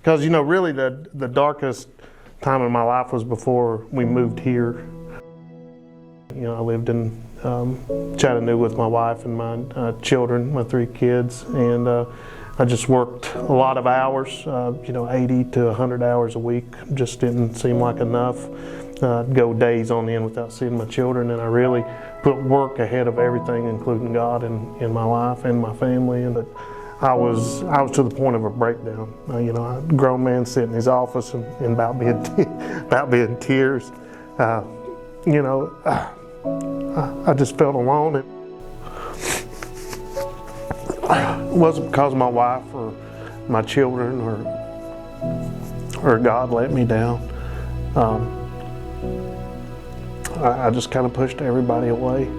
Because, you know, really the darkest time in my life was before we moved here. You know, I lived in Chattanooga with my wife and my children, my 3 kids, and I just worked a lot of hours, you know, 80 to 100 hours a week. Just didn't seem like enough. I'd go days on end without seeing my children, and I really put work ahead of everything, including God in my life and my family. And I was to the point of a breakdown. You know, a grown man sitting in his office and about being tears. You know, I just felt alone. It wasn't because of my wife or my children or God let me down. I just kind of pushed everybody away.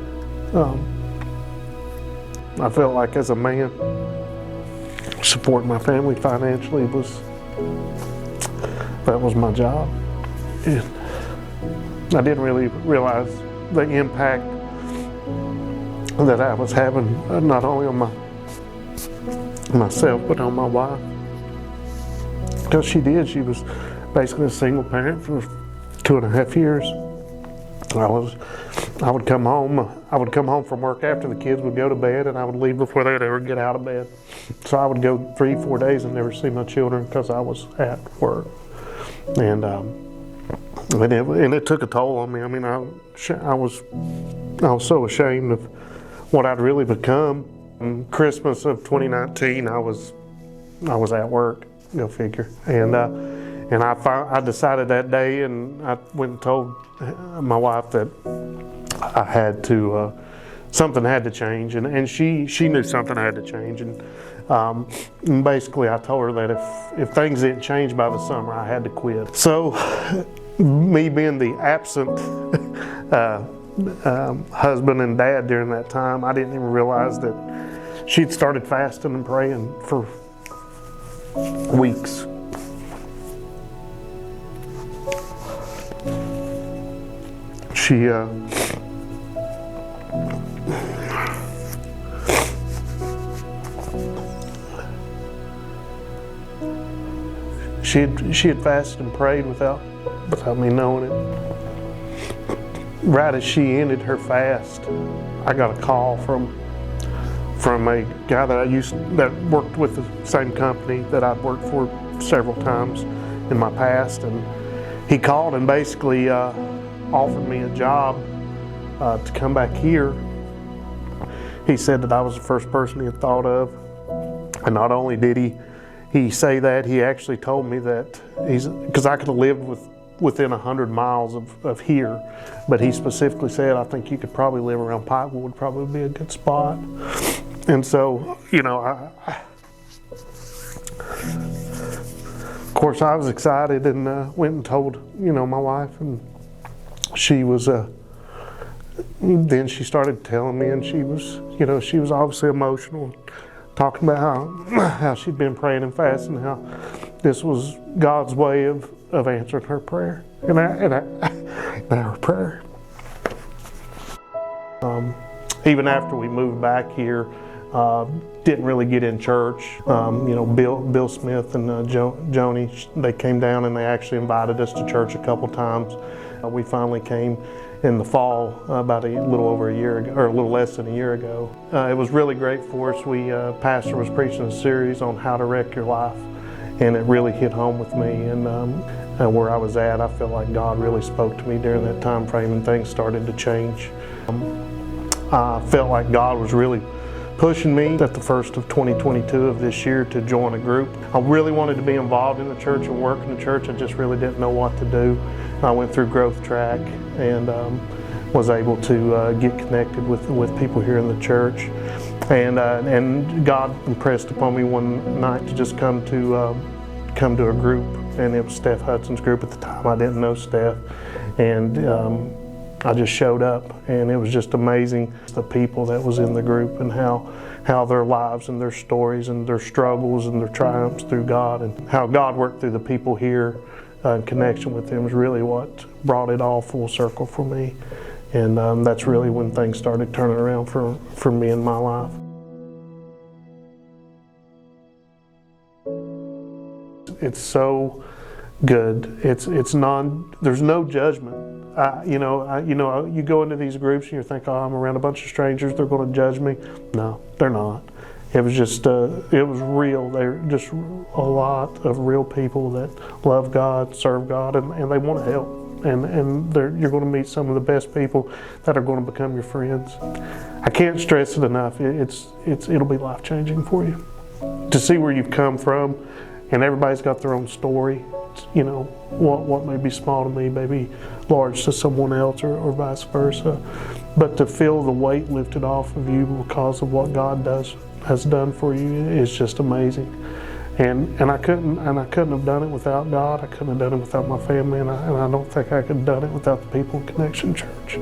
I felt like as a man, supporting my family financially that was my job. And I didn't really realize the impact that I was having, not only on myself, but on my wife. Because she was basically a single parent for 2.5 years. I would come home from work after the kids would go to bed, and I would leave before they'd ever get out of bed. So I would go 3-4 days and never see my children because I was at work. And it took a toll on me. I mean, I was so ashamed of what I'd really become. Christmas of 2019, I was at work. Go figure. And I decided that day, and I went and told my wife that I had to, something had to change, and she knew something had to change, and basically I told her that if things didn't change by the summer, I had to quit. So, me being the absent husband and dad during that time, I didn't even realize that she'd started fasting and praying for weeks. She had fasted and prayed without me knowing it. Right as she ended her fast, I got a call from a guy that worked with the same company that I'd worked for several times in my past, and he called and basically offered me a job to come back here. He said that I was the first person he had thought of, and not only did he say that, he actually told me that because I could have lived within 100 miles of here, but he specifically said, I think you could probably live around Pikeville, would probably be a good spot. And so, you know, of course I was excited and went and told, you know, my wife, and she was, then she started telling me, and she was obviously emotional, talking about how she'd been praying and fasting, how this was God's way of answering her prayer, and our prayer. Even after we moved back here, didn't really get in church. You know, Bill Smith and Joni, they came down and they actually invited us to church a couple times. We finally came in the fall, about a little over a year ago, or a little less than a year ago. It was really great for us. Pastor was preaching a series on how to wreck your life, and it really hit home with me. And where I was at, I felt like God really spoke to me during that time frame, and things started to change. I felt like God was really pushing me at the first of 2022 of this year to join a group. I really wanted to be involved in the church and work in the church. I just really didn't know what to do. I went through Growth Track and was able to get connected with people here in the church. And God impressed upon me one night to just come to a group, and it was Steph Hudson's group at the time. I didn't know Steph, and I just showed up, and it was just amazing, the people that was in the group and how their lives and their stories and their struggles and their triumphs through God, and how God worked through the people here in connection with them is really what brought it all full circle for me. And that's really when things started turning around for me in my life. it's so good. There's no judgment. You go into these groups and you think, oh, I'm around a bunch of strangers, they're going to judge me. No, they're not. It was just, it was real. They're just a lot of real people that love God, serve God, and they want to help. And you're going to meet some of the best people that are going to become your friends. I can't stress it enough. It'll be life-changing for you. To see where you've come from, and everybody's got their own story. You know, what may be small to me may be large to someone else, or vice versa. But to feel the weight lifted off of you because of what God has done for you is just amazing. And I couldn't have done it without God. I couldn't have done it without my family, and I don't think I could have done it without the people in Connection Church.